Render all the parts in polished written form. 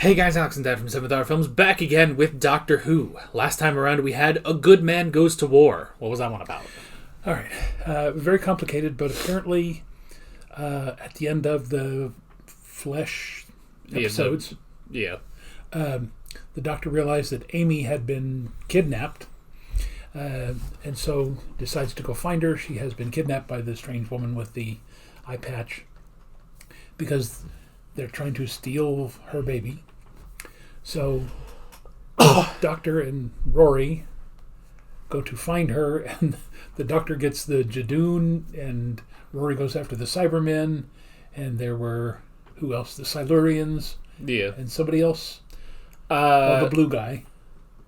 Hey guys, Alex and Dad from 7th Hour Films back again with Doctor Who. Last time around we had A Good Man Goes to War. What was that one about? All right. Very complicated, but apparently at the end of the Flesh episodes, the Doctor realized that Amy had been kidnapped, and so decides to go find her. She has been kidnapped by the strange woman with the eye patch because they're trying to steal her baby. So Doctor and Rory go to find her, and the Doctor gets the Jadoon, and Rory goes after the Cybermen, and there were, who else? The Silurians. Yeah. And somebody else. The blue guy.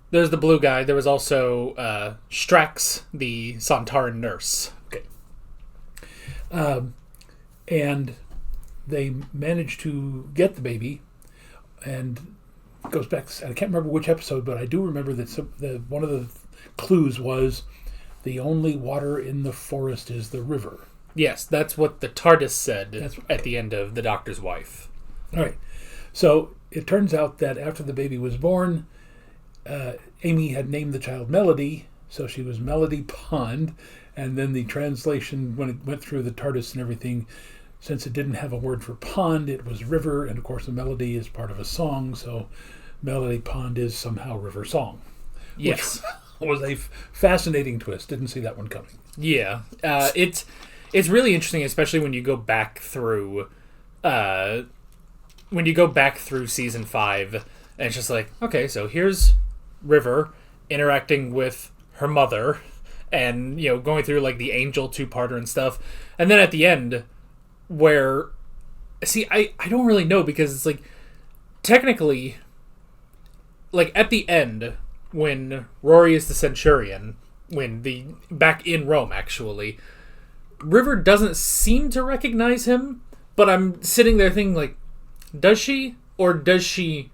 There's the blue guy. There was also Strax, the Sontaran nurse. Okay. And they managed to get the baby, and it goes back. I can't remember which episode, but I do remember that one of the clues was the only water in the forest is the river. Yes, that's what the TARDIS said at the end of The Doctor's Wife. All right. So it turns out that after the baby was born, Amy had named the child Melody, so she was Melody Pond, and then the translation, when it went through the TARDIS and everything, since it didn't have a word for pond, it was river, and of course the melody is part of a song, so Melody Pond is somehow river song. Yes. Which was a fascinating twist. Didn't see that one coming. Yeah. It's really interesting, especially when you go back through season 5, and it's just like, okay, so here's River interacting with her mother, and going through like the Angel two-parter and stuff, and then at the end, where, see, I don't really know, because it's like, technically, like at the end, when Rory is the Centurion, back in Rome actually, River doesn't seem to recognize him, but I'm sitting there thinking, like, does she? Or does she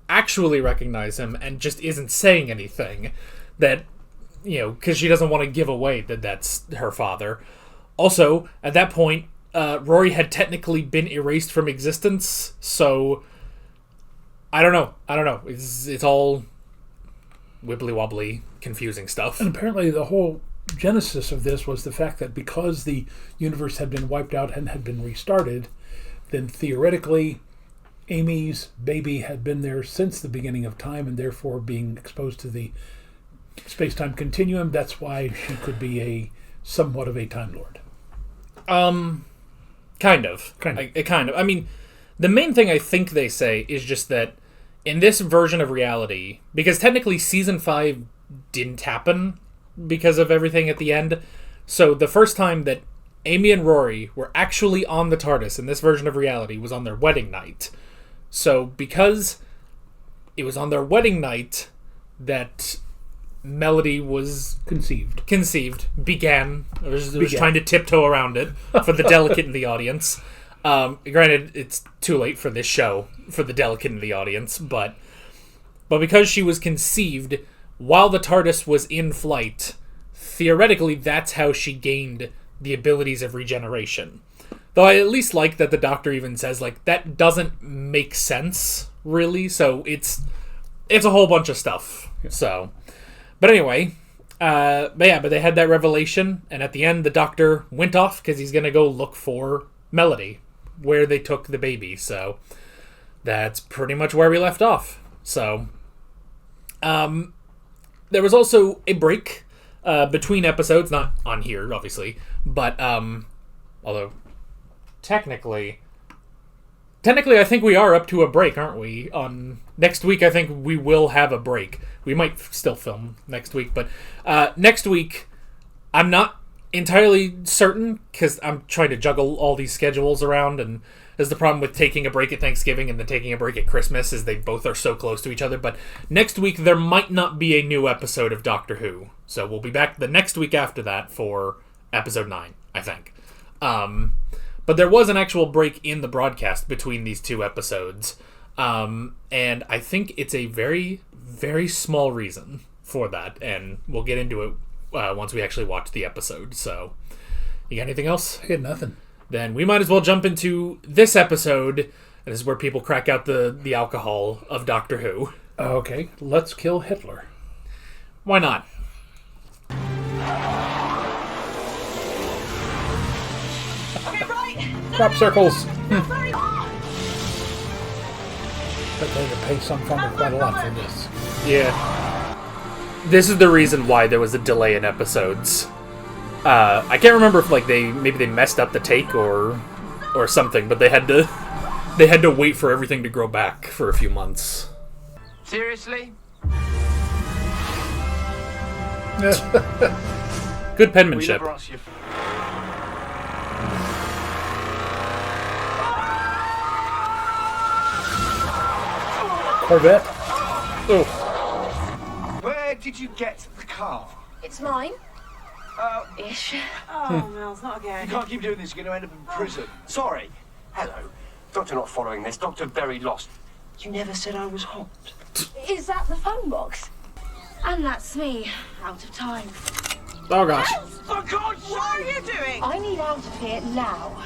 actually recognize him and just isn't saying anything? That, because she doesn't want to give away that that's her father. Also, at that point, Rory had technically been erased from existence, so I don't know. It's all wibbly-wobbly, confusing stuff. And apparently the whole genesis of this was the fact that because the universe had been wiped out and had been restarted, then theoretically Amy's baby had been there since the beginning of time, and therefore being exposed to the space-time continuum. That's why she could be somewhat of a Time Lord. Kind of. I mean, the main thing I think they say is just that in this version of reality, because technically season 5 didn't happen because of everything at the end, so the first time that Amy and Rory were actually on the TARDIS in this version of reality was on their wedding night. So because it was on their wedding night that Melody was began. I was trying to tiptoe around it for the delicate in the audience. Granted, it's too late for this show, for the delicate in the audience, but because she was conceived while the TARDIS was in flight, theoretically that's how she gained the abilities of regeneration. Though I at least like that the Doctor even says, like, that doesn't make sense, really, so it's a whole bunch of stuff. Yeah. So, but anyway, but they had that revelation, and at the end the Doctor went off because he's going to go look for Melody, where they took the baby, so that's pretty much where we left off. So, there was also a break between episodes, not on here, obviously, but, although, technically, I think we are up to a break, aren't we? On next week, I think we will have a break. We might still film next week, but next week, I'm not entirely certain, because I'm trying to juggle all these schedules around, and there's the problem with taking a break at Thanksgiving and then taking a break at Christmas, is they both are so close to each other. But next week, there might not be a new episode of Doctor Who, so we'll be back the next week after that for episode 9, I think. But there was an actual break in the broadcast between these two episodes, and I think it's a very, very small reason for that, and we'll get into it once we actually watch the episode. So, you got anything else? I got nothing. Then we might as well jump into this episode This is where people crack out the alcohol of Doctor Who. Okay, let's kill Hitler. Why not? Okay, right. Crop circles. Very hard. But they had to pay some farmer quite a lot for this. Yeah. This is the reason why there was a delay in episodes. I can't remember if maybe they messed up the take or something, but they had to wait for everything to grow back for a few months. Seriously? Good We penmanship. never asked you. Corvette. Oh, Where did you get the car? It's mine. Ish. Oh, Mills, not You again. can't keep doing this. You're going to end up in prison. Sorry. Hello. Doctor not following this. Doctor very lost. You never said I was hot. Is that the phone box? And that's me, out of time. oh gosh. Oh, God! What are you doing? I need out of here now.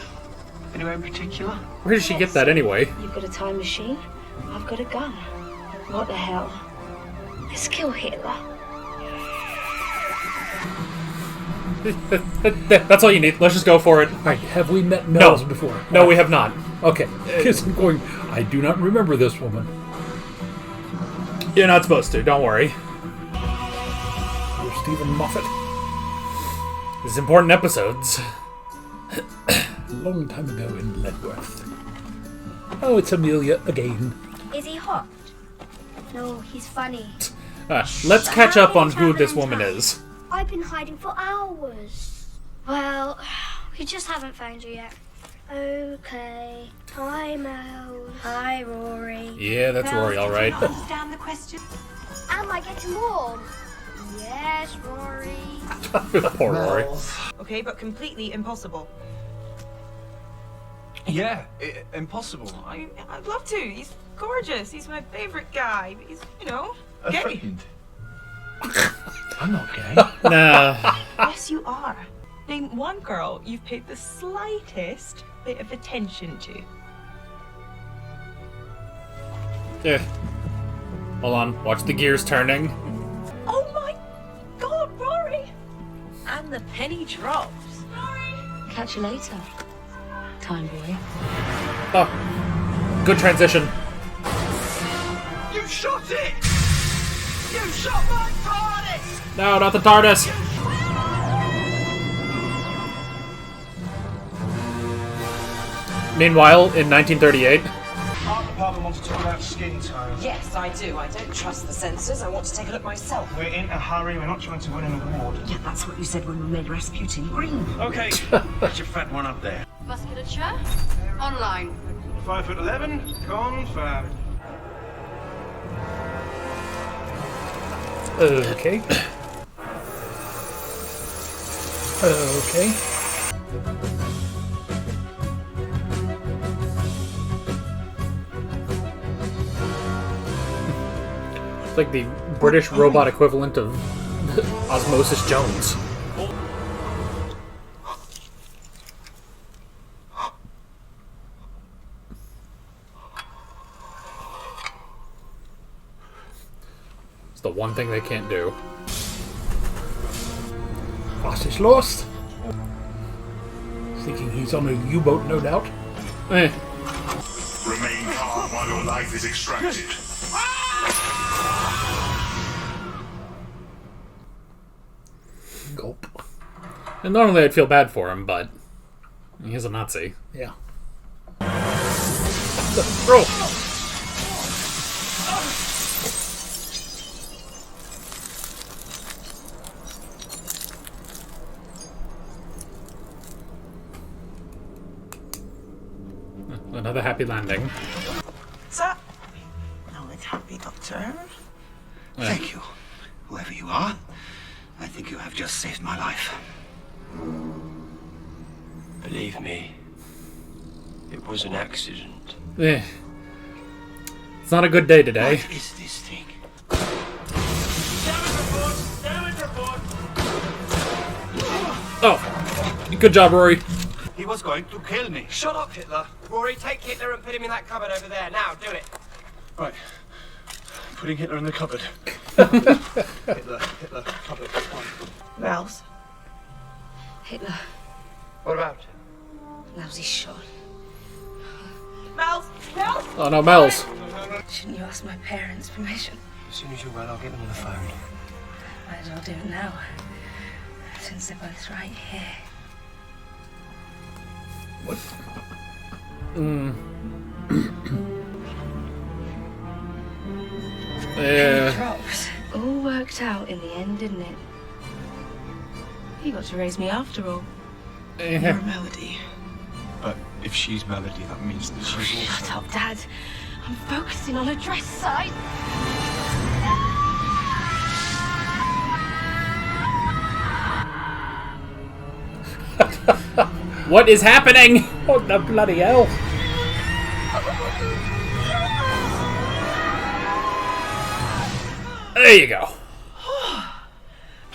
Anywhere in particular? Where did she get that anyway? You've got a time machine. I've got a gun. What the hell? Let's kill Hitler. That's all you need. Let's just go for it. Right, have we met Mills before? No, we have not. Okay. Because I'm going, I do not remember this woman. You're not supposed to. Don't worry. You're Stephen Moffat. This is important episodes. A long time ago in Ledworth. Oh, it's Amelia again. Is he hot? No, he's funny. Let's catch up on who this woman is. I've been hiding for hours. Well, we just haven't found you yet. Okay. Hi, Mel. Hi, Rory. Yeah, that's Rory, all right. Understand the question? Am I getting warm? Yes, Rory. Poor Rory. Okay, but completely impossible. Yeah, impossible. I'd love to. He's gorgeous. He's my favourite guy. But he's, A gay. friend. I'm not gay. Nah. Yes, you are. Name one girl you've paid the slightest bit of attention to. Eh. Hold on. Watch the gears turning. Oh my God, Rory! And the penny drops. Catch you later, time boy. Oh. Good transition. You shot it! You shot my TARDIS! No, not the TARDIS. Meanwhile, in 1938, Art department wants to talk about skin tone. Yes, I do. I don't trust the censors. I want to take a look myself. We're in a hurry, we're not trying to win an award. Yeah, that's what you said when we made Rasputin green. Okay, that's your fat one up there. Musculature? Online. 5'11", confirmed. Okay. Okay. it's like the British robot equivalent of Osmosis Jones. It's the one thing they can't do. Boss is lost. Thinking he's on a U-boat, no doubt. Eh. Remain calm while your life is extracted. Gulp. And normally I'd feel bad for him, but he's a Nazi. Yeah. Roll. Another happy landing. Sir? No, it's happy, Doctor. Thank you, whoever you are. I think you have just saved my life. Believe me, it was an accident. Eh. It's not a good day today. What is this thing? Oh, good job, Rory. He was going to kill me. Shut up, Hitler. Rory, take Hitler and put him in that cupboard over there. Now, do it. Right. Putting Hitler in the cupboard. Hitler, cupboard. Mouse. Hitler, What about? lousy shot. Mouse! Mouse! Oh no, Mel's. Shouldn't you ask my parents' permission? As soon as you're well, I'll get them on the phone. Might as well do it now, since they're both right here. What? Yeah. Drops. All worked out in the end, didn't it? You got to raise me after all. You're Melody. But if she's Melody, that means that she's Shut up, Dad. I'm focusing on a dress size. What is happening? What the bloody hell? There you go.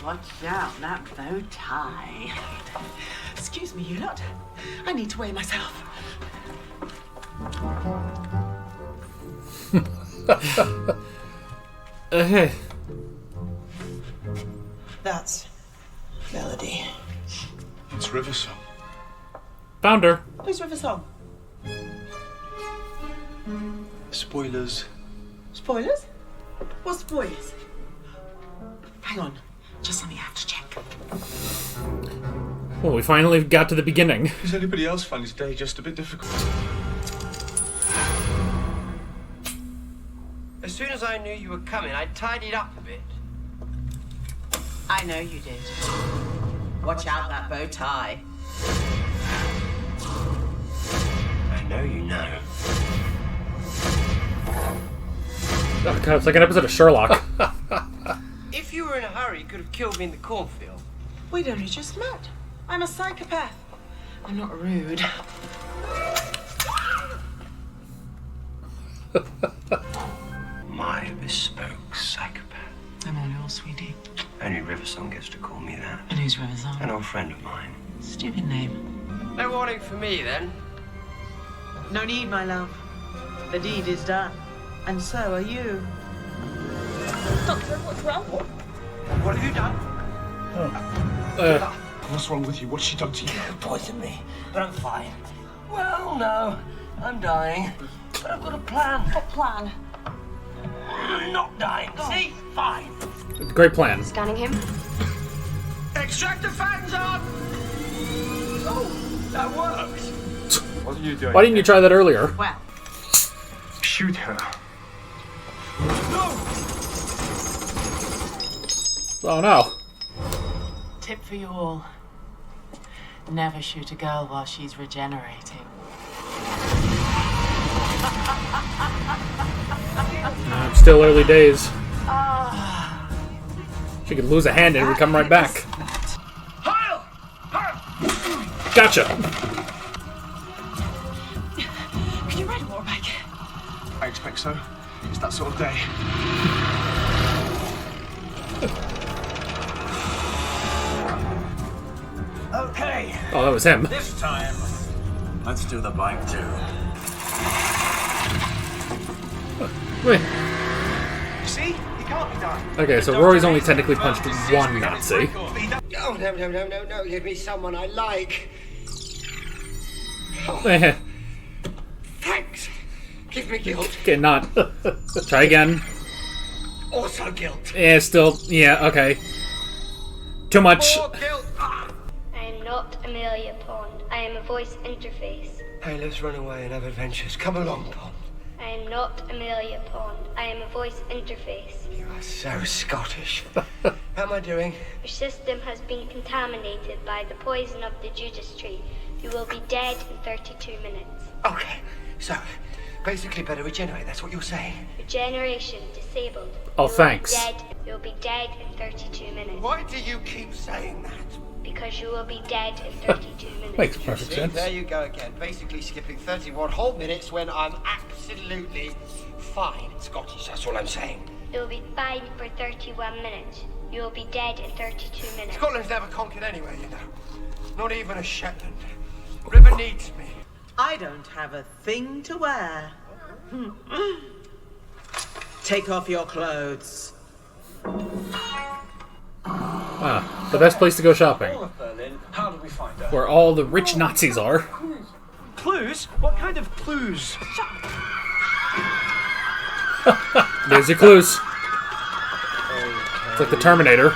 Watch out, that bow tie. Excuse me, you lot. I need to weigh myself. Hey. That's Melody. It's River Song. Found her. Who's River Song? Spoilers. Spoilers? What spoilers? Hang on. Just something I have to check. Well, we finally got to the beginning. Does anybody else find his day just a bit difficult? As soon as I knew you were coming, I tidied up a bit. I know you did. Watch out, that bow tie. I know you know. Oh, God, it's like an episode of Sherlock. If you were in a hurry, you could have killed me in the cornfield. We'd only just met. I'm a psychopath. I'm not rude. My bespoke psychopath. I'm all yours, sweetie. Only Riversong gets to call me that. And who's River Song? An old friend of mine. Stupid name. No warning for me, then. No need, my love. The deed is done. And so are you. Doctor, what's wrong? What have you done? What's wrong with you? What's she done to you? Poisoned me, but I'm fine. Well, no, I'm dying. But I've got a plan. What plan? I'm not dying. See? Fine. Great plan. Scanning him. Extract the fans on! Oh, that works. What are you doing? Why didn't you try that earlier? Well, Shoot her. Oh no. tip for you all. Never shoot a girl while she's regenerating. Still early days. She could lose a hand and it would come right back. Gotcha. Can you ride a motorbike? I expect so. It's that sort of day. Okay. Oh, that was him. This time, let's do the bike too. Wait. See? He can't be done. Okay, so Rory's only technically punched one Nazi. Oh, no. Give me someone I like. Thanks. Give me guilt. Okay, not. Try again. Also guilt. Yeah, still. Yeah, okay. Too much. More guilt. I am not Amelia Pond. I am a voice interface. Hey, let's run away and have adventures. Come along, Pond. I am not Amelia Pond. I am a voice interface. You are so Scottish. How am I doing? Your system has been contaminated by the poison of the Judas tree. You will be dead in 32 minutes. Okay, so basically better regenerate. That's what you're saying. Regeneration disabled. Oh, thanks. You'll be dead in 32 minutes. Why do you keep saying that? Because you will be dead in 32 minutes. Makes perfect See, sense. there you go again. Basically skipping 31 whole minutes when I'm absolutely fine. Scottish, that's all I'm saying. You'll be fine for 31 minutes. You will be dead in 32 minutes. Scotland's never conquered anywhere, you know. Not even a Shetland. River needs me. I don't have a thing to wear. Take off your clothes. Ah, the best place to go shopping. All of Berlin. How did we find her? Where all the rich Nazis are. Clues? What kind of clues? There's your clues. It's like the Terminator.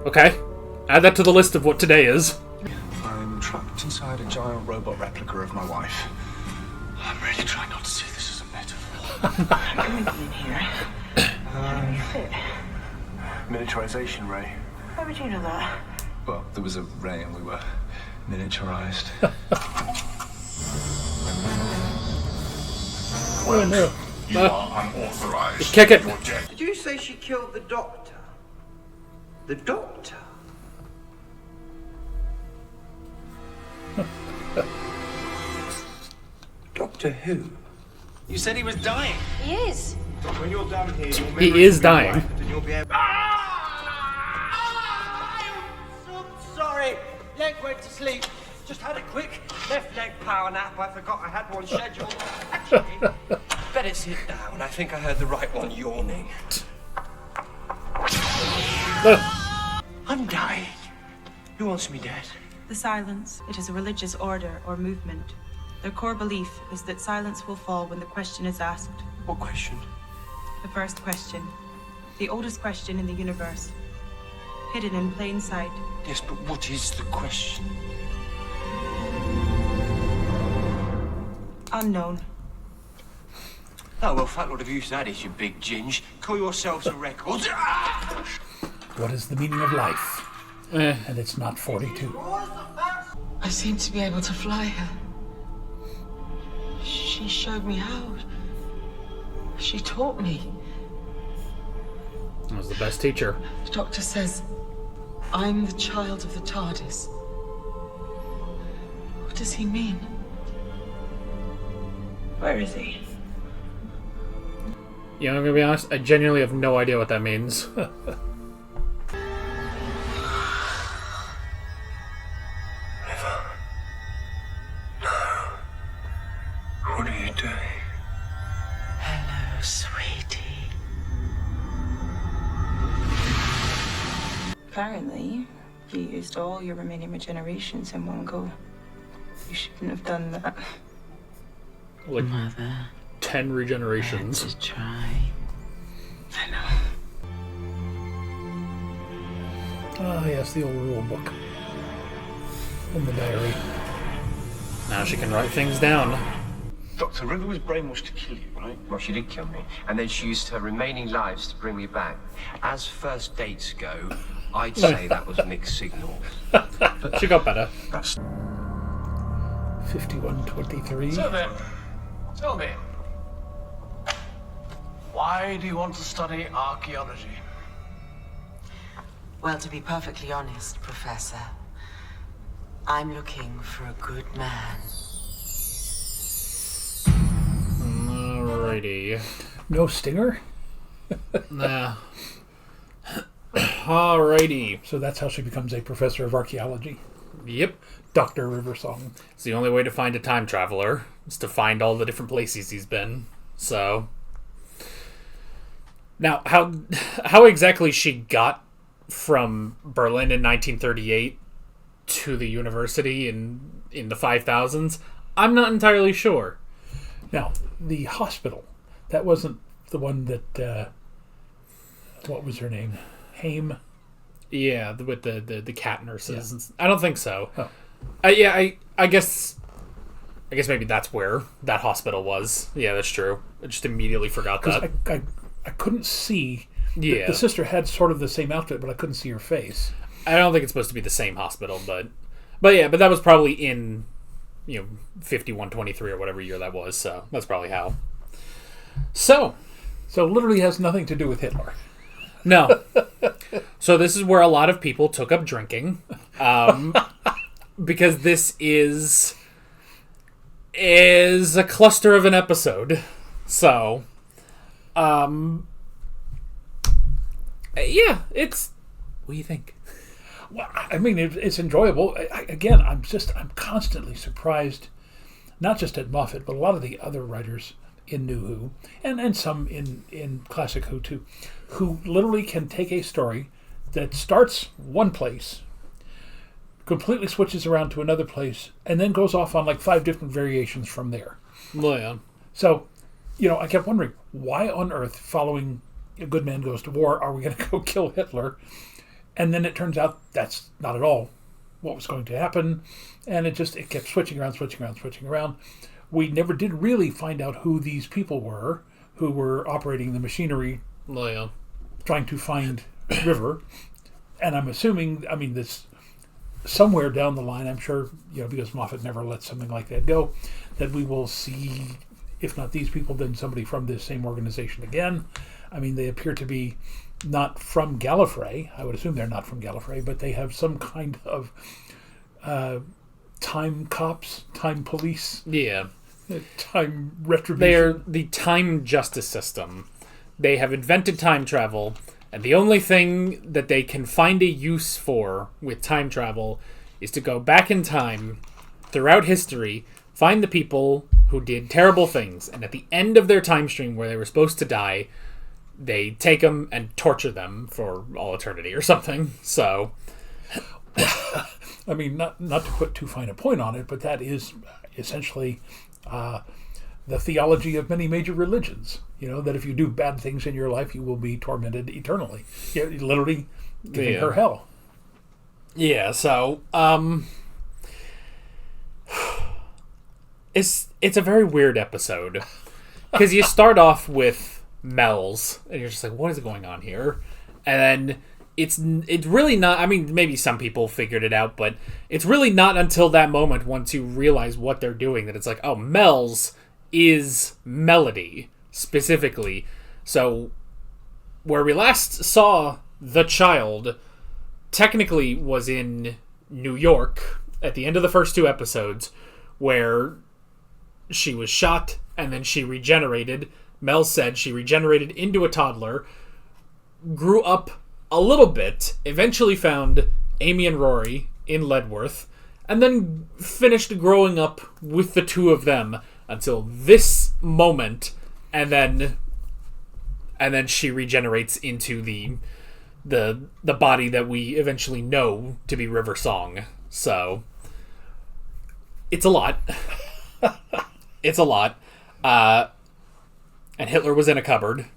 Okay. Add that to the list of what today is. I'm trapped inside a giant robot replica of my wife. I'm really trying not to see this as a metaphor. Can we be in here? How do you fit? Miniaturization, Ray. How would you know that? Well, there was a Ray and we were miniaturized. Oh no. You are unauthorized. Kick it. Did you say she killed the doctor? The doctor? Doctor who? You said he was dying. He is. When you're done here, you'll He is dying. And you'll be able... So sorry. Leg went to sleep. Just had a quick left leg power nap. I forgot I had one scheduled. Actually, better sit down. I think I heard the right one yawning. I'm dying. Who wants me dead? The Silence. It is a religious order or movement. Their core belief is that silence will fall when the question is asked. What question? The first question. The oldest question in the universe. Hidden in plain sight. Yes, but what is the question? Unknown. Oh, well, fat lot of use that is, you big ginge. Call yourselves a record. What is the meaning of life? And it's not 42. I seem to be able to fly her. She showed me how. She taught me. That was the best teacher. The doctor says I'm the child of the TARDIS. What does he mean? Where is he? Yeah, I'm gonna be honest, I genuinely have no idea what that means. What are you doing? Hello, sweetie. Apparently, you used all your remaining regenerations in one go. You shouldn't have done that. Like Mother, 10 regenerations. to try. I know. Ah, yes, the old rule book. And the diary. Now she can write things down. Dr. River was brainwashed to kill you, right? Well, she did kill me, and then she used her remaining lives to bring me back. As first dates go, I'd say that was mixed signals. She got better. That's 5123. So then, tell me, why do you want to study archaeology? Well, to be perfectly honest, Professor, I'm looking for a good man. Alrighty. No stinger? Nah. Alrighty. So that's how she becomes a professor of archaeology. Yep. Dr. Riversong. It's the only way to find a time traveler, is to find all the different places he's been. So... Now, how exactly she got from Berlin in 1938 to the university in the 5000s, I'm not entirely sure. Now, the hospital, that wasn't the one that, what was her name? Haim? Yeah, with the cat nurses. Yeah. I don't think so. Oh. I guess maybe that's where that hospital was. Yeah, that's true. I just immediately forgot that. I couldn't see. Yeah. The sister had sort of the same outfit, but I couldn't see her face. I don't think it's supposed to be the same hospital, but that was probably in 5123 or whatever year that was, so that's probably how. So literally has nothing to do with Hitler. No. So this is where a lot of people took up drinking, because this is a cluster of an episode. So Yeah, it's... What do you think? Well, I mean, it's enjoyable. Again, I'm constantly surprised, not just at Moffat, but a lot of the other writers in New Who, and some in Classic Who too, who literally can take a story that starts one place, completely switches around to another place, and then goes off on like 5 different variations from there. Well, yeah. So, I kept wondering, why on earth, following A Good Man Goes to War, are we going to go kill Hitler? And then it turns out that's not at all what was going to happen. And it kept switching around. We never did really find out who these people were who were operating the machinery, trying to find River. And I'm assuming, this somewhere down the line, I'm sure, because Moffat never let something like that go, that we will see, if not these people, then somebody from this same organization again. They appear to be not from Gallifrey. I would assume they're not from Gallifrey, but they have some kind of time cops, time police. Yeah. Time retribution. They're the time justice system. They have invented time travel, and the only thing that they can find a use for with time travel is to go back in time throughout history, find the people who did terrible things, and at the end of their time stream where they were supposed to die, they take them and torture them for all eternity or something. So, not to put too fine a point on it, but that is essentially the theology of many major religions. That if you do bad things in your life, you will be tormented eternally. Literally giving her hell. Yeah. So, it's a very weird episode because you start off with Mel's, and you're just like, what is going on here? And then it's really not, maybe some people figured it out, but it's really not until that moment, once you realize what they're doing, that it's like, oh, Mel's is Melody, specifically. So, where we last saw the child, technically was in New York, at the end of the first 2 episodes, where she was shot, and then she regenerated. Mel said she regenerated into a toddler, grew up a little bit, eventually found Amy and Rory in Ledworth, and then finished growing up with the 2 of them until this moment, and then she regenerates into the body that we eventually know to be River Song. So it's a lot. It's a lot. And Hitler was in a cupboard.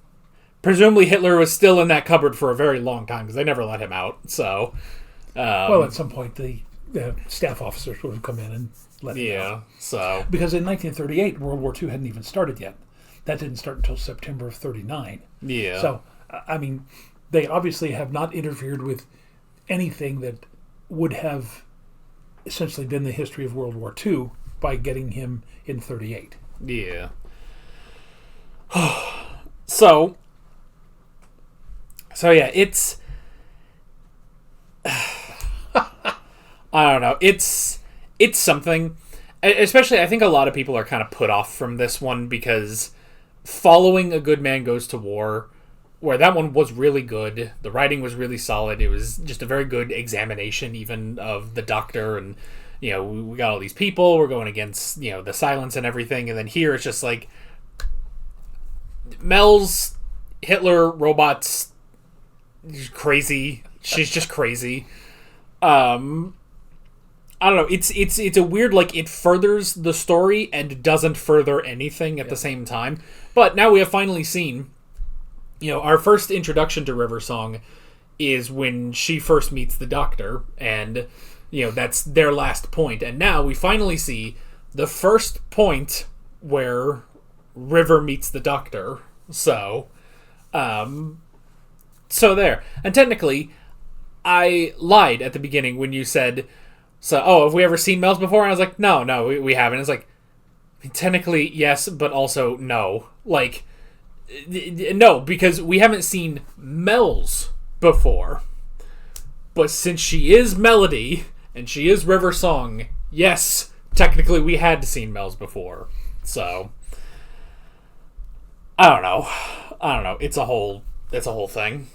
Presumably Hitler was still in that cupboard for a very long time because they never let him out. So, at some point the staff officers would have come in and let him out. So because in 1938 World War II hadn't even started yet. That didn't start until September of 1939. Yeah. So they obviously have not interfered with anything that would have essentially been the history of World War II by getting him in 1938. Yeah. So yeah, it's I don't know. It's something. Especially, I think a lot of people are kind of put off from this one because following A Good Man Goes to War, where that one was really good, the writing was really solid. It was just a very good examination, even of the Doctor, and we got all these people. We're going against the silence and everything, and then here it's just like Mel's Hitler robots crazy. She's just crazy. I don't know. It's a weird, like, it furthers the story and doesn't further anything at the same time. But now we have finally seen, our first introduction to River Song is when she first meets the Doctor, and that's their last point. And now we finally see the first point where River meets the Doctor. So there. And technically, I lied at the beginning when you said, have we ever seen Mel's before? And I was like, no, we haven't. It's like, technically, yes, but also no. Like, no, because we haven't seen Mel's before. But since she is Melody, and she is River Song, yes, technically we had seen Mel's before. So, I don't know. I don't know. It's a whole thing.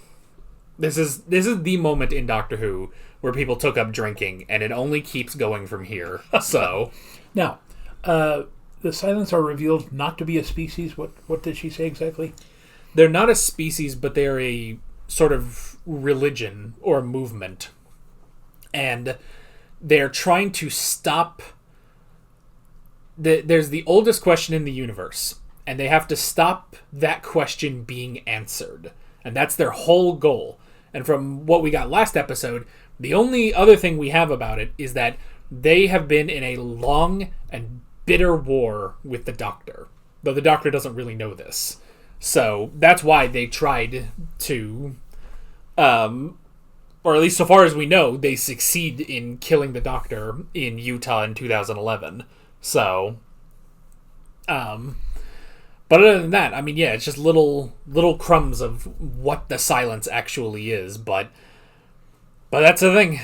This is the moment in Doctor Who where people took up drinking, and it only keeps going from here. So now, the Silents are revealed not to be a species. What did she say exactly? They're not a species, but they're a sort of religion or a movement, and they're trying to stop. There's the oldest question in the universe, and they have to stop that question being answered, and that's their whole goal. And from what we got last episode, the only other thing we have about it is that they have been in a long and bitter war with the Doctor, though the Doctor doesn't really know this. So that's why they tried to, or at least so far as we know, they succeed in killing the Doctor in Utah in 2011. So, but other than that, I mean, yeah, it's just little crumbs of what the Silence actually is. But that's the thing.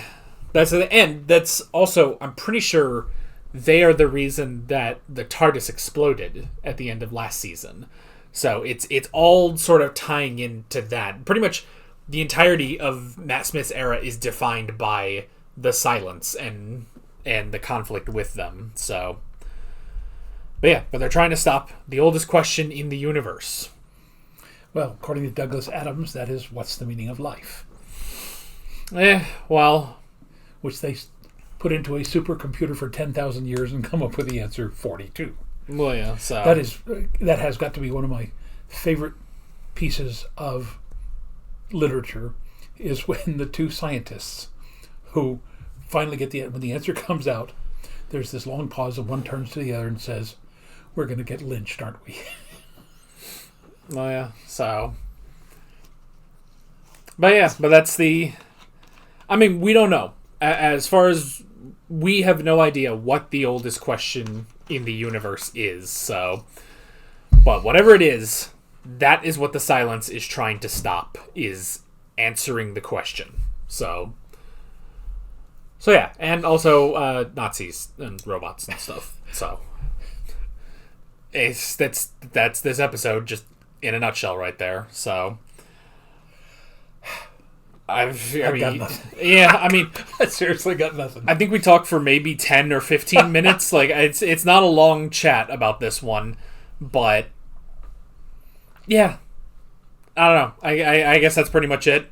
And that's also, I'm pretty sure they are the reason that the TARDIS exploded at the end of last season. So it's all sort of tying into that. Pretty much the entirety of Matt Smith's era is defined by the Silence and the conflict with them. So, but they're trying to stop the oldest question in the universe. Well, according to Douglas Adams, that is, what's the meaning of life? Well, which they put into a supercomputer for 10,000 years and come up with the answer 42. Well, yeah, so that has got to be one of my favorite pieces of literature, is when the two scientists who finally get when the answer comes out, there's this long pause and one turns to the other and says, "We're going to get lynched, aren't we?" Oh yeah, so. But that's the. I mean, we don't know. As far as we have no idea what the oldest question in the universe is. So, but whatever it is, that is what the Silence is trying to stop, is answering the question. So yeah, and also Nazis and robots and stuff. So that's this episode just in a nutshell right there. So I mean, got nothing. Yeah, I mean, I seriously got nothing. I think we talked for maybe 10 or 15 minutes. Like, it's not a long chat about this one, but yeah, I don't know. I guess that's pretty much it.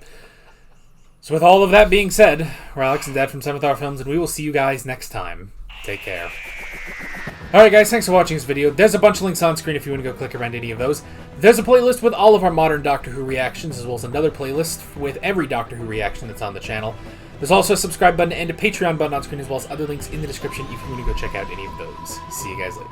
So with all of that being said, we're Alex and Dad from 7th Hour Films, and we will see you guys next time. Take care. Alright guys, thanks for watching this video. There's a bunch of links on screen if you want to go click around any of those. There's a playlist with all of our modern Doctor Who reactions, as well as another playlist with every Doctor Who reaction that's on the channel. There's also a subscribe button and a Patreon button on screen, as well as other links in the description if you want to go check out any of those. See you guys later.